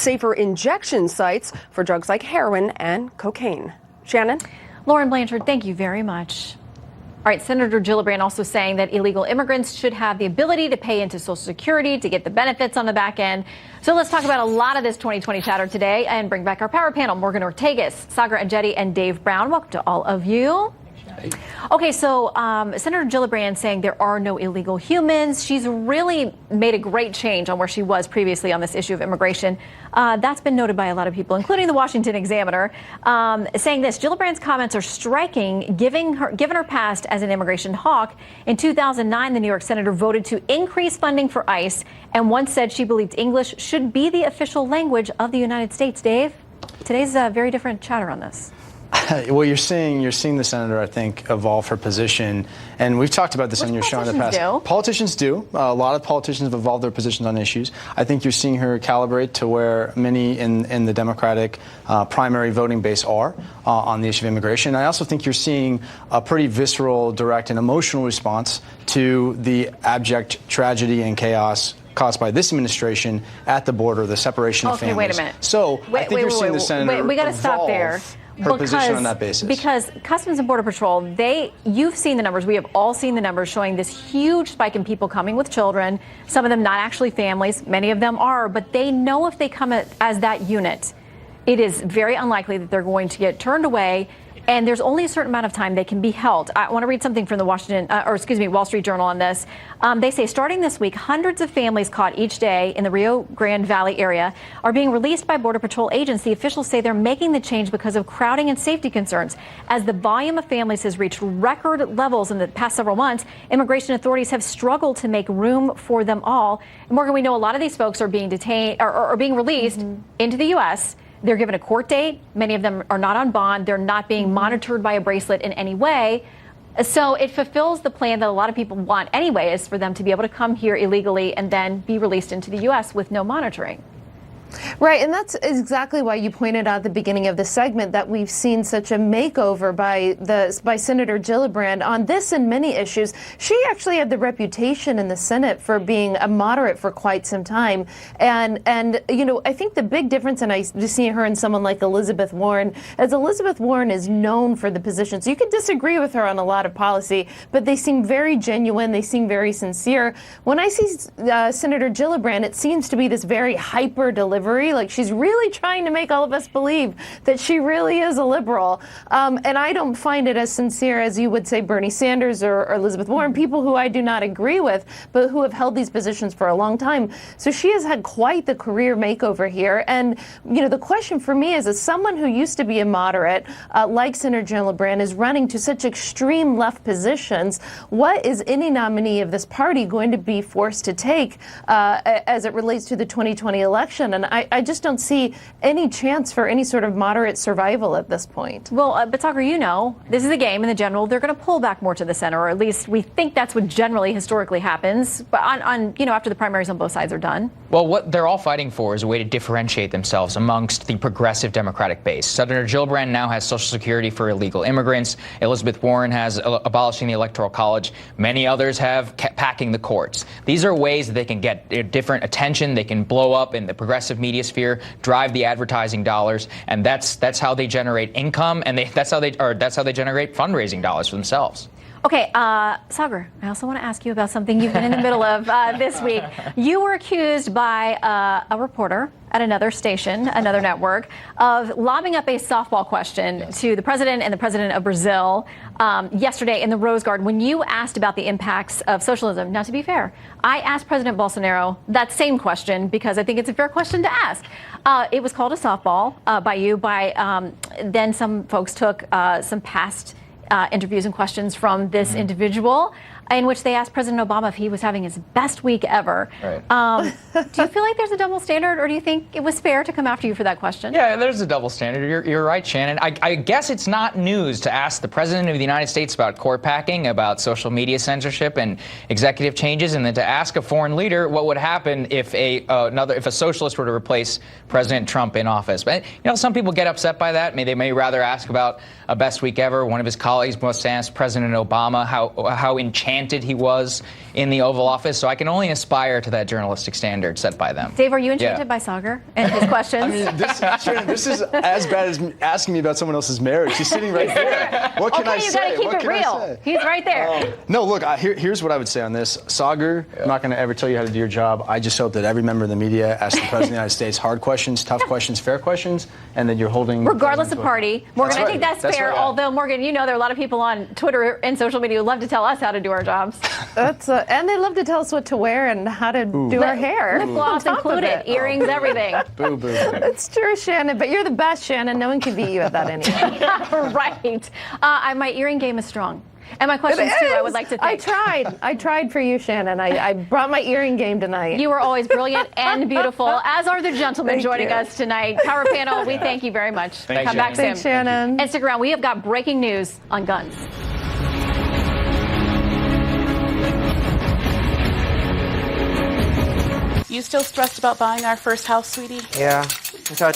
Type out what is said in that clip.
safer injection sites for drugs like heroin and cocaine. Shannon? Lauren Blanchard, thank you very much. All right, Senator Gillibrand also saying that illegal immigrants should have the ability to pay into Social Security to get the benefits on the back end. So let's talk about a lot of this 2020 chatter today and bring back our power panel. Morgan Ortegas, Saagar Enjeti, and Dave Brown. Welcome to all of you. Okay, so Senator Gillibrand saying there are no illegal humans. She's really made a great change on where she was previously on this issue of immigration. That's been noted by a lot of people, including the Washington Examiner, saying this. Gillibrand's comments are striking, given her past as an immigration hawk. In 2009, the New York senator voted to increase funding for ICE and once said she believed English should be the official language of the United States. Dave, today's a very different chatter on this. Well, you're seeing the senator, I think, evolve her position, and we've talked about this on your show in the past. Politicians do. A lot of politicians have evolved their positions on issues. I think you're seeing her calibrate to where many in the Democratic primary voting base are on the issue of immigration. I also think you're seeing a pretty visceral, direct, and emotional response to the abject tragedy and chaos caused by this administration at the border, the separation of families. Okay, wait a minute. So I think you're seeing the senator we got to stop there. Her position on that basis. Because Customs and Border Patrol, you've seen the numbers. We have all seen the numbers showing this huge spike in people coming with children, some of them not actually families, many of them are, but they know if they come as that unit, it is very unlikely that they're going to get turned away. And there's only a certain amount of time they can be held. I want to read something from the Wall Street Journal on this. They say starting this week, hundreds of families caught each day in the Rio Grande Valley area are being released by Border Patrol agents. The officials say they're making the change because of crowding and safety concerns. As the volume of families has reached record levels in the past several months, immigration authorities have struggled to make room for them all. And Morgan, we know a lot of these folks are being detained or being released into the U.S. They're given a court date. Many of them are not on bond. They're not being monitored by a bracelet in any way. So it fulfills the plan that a lot of people want anyway, is for them to be able to come here illegally and then be released into the U.S. with no monitoring. Right, and that's exactly why you pointed out at the beginning of the segment that we've seen such a makeover by Senator Gillibrand on this and many issues. She actually had the reputation in the Senate for being a moderate for quite some time, and you know, I think the big difference, and I see her and someone like Elizabeth Warren, as Elizabeth Warren is known for the position, so you could disagree with her on a lot of policy, but they seem very genuine, they seem very sincere. When I see Senator Gillibrand, it seems to be this very hyper delivery. Like she's really trying to make all of us believe that she really is a liberal. And I don't find it as sincere as you would say Bernie Sanders or Elizabeth Warren, people who I do not agree with, but who have held these positions for a long time. So she has had quite the career makeover here. And, you know, the question for me is, as someone who used to be a moderate, like Senator Gillibrand, is running to such extreme left positions, what is any nominee of this party going to be forced to take as it relates to the 2020 election? And I just don't see any chance for any sort of moderate survival at this point. Well, but Saagar, you know, this is a game in the general. They're going to pull back more to the center, or at least we think that's what generally historically happens. But on you know, after the primaries on both sides are done. Well, what they're all fighting for is a way to differentiate themselves amongst the progressive Democratic base. Senator Gillibrand now has Social Security for illegal immigrants. Elizabeth Warren has abolishing the Electoral College. Many others have packing the courts. These are ways that they can get different attention. They can blow up in the progressive media sphere, drive the advertising dollars, and that's how they generate income, and that's how they generate fundraising dollars for themselves. Okay, Saagar, I also want to ask you about something you've been in the middle of this week. You were accused by a reporter at another station, another network, of lobbing up a softball question to the president and the president of Brazil yesterday in the Rose Garden when you asked about the impacts of socialism. Now, to be fair, I asked President Bolsonaro that same question because I think it's a fair question to ask. It was called a softball by you. Then some folks took some past interviews and questions from this individual in which they asked President Obama if he was having his best week ever. Right. Do you feel like there's a double standard, or do you think it was fair to come after you for that question? Yeah, there's a double standard. You're right, Shannon. I guess it's not news to ask the President of the United States about court packing, about social media censorship and executive changes, and then to ask a foreign leader what would happen if a socialist were to replace President Trump in office. But, you know, some people get upset by that. They may rather ask about a best week ever. One of his colleagues must ask President Obama how enchanted panted he was in the Oval Office. So I can only aspire to that journalistic standard set by them. Dave, are you enchanted by Saagar and his questions? I mean, this is as bad as asking me about someone else's marriage. He's sitting right there. What can I say? Okay, you got to keep it real. He's right there. No, look, here's what I would say on this. Saagar, I'm not going to ever tell you how to do your job. I just hope that every member of the media asks the President of the United States hard questions, tough questions, fair questions, and that you're holding... Regardless of party. Morgan, I think that's fair, right. although, Morgan, you know there are a lot of people on Twitter and social media who love to tell us how to do our jobs. And they love to tell us what to wear and how to do our hair. Lip gloss included, earrings, everything. Boo, boo. That's true, Shannon, but you're the best, Shannon. No one can beat you at that anyway. Right. My earing game is strong. And my questions, too, I would like to thank. I tried for you, Shannon. I brought my earring game tonight. You are always brilliant and beautiful, as are the gentlemen joining us tonight. Power panel, we thank you very much. Thanks, Come back soon. Thanks, Shannon. And stick around. We have got breaking news on guns. You still stressed about buying our first house, sweetie? Yeah, I thought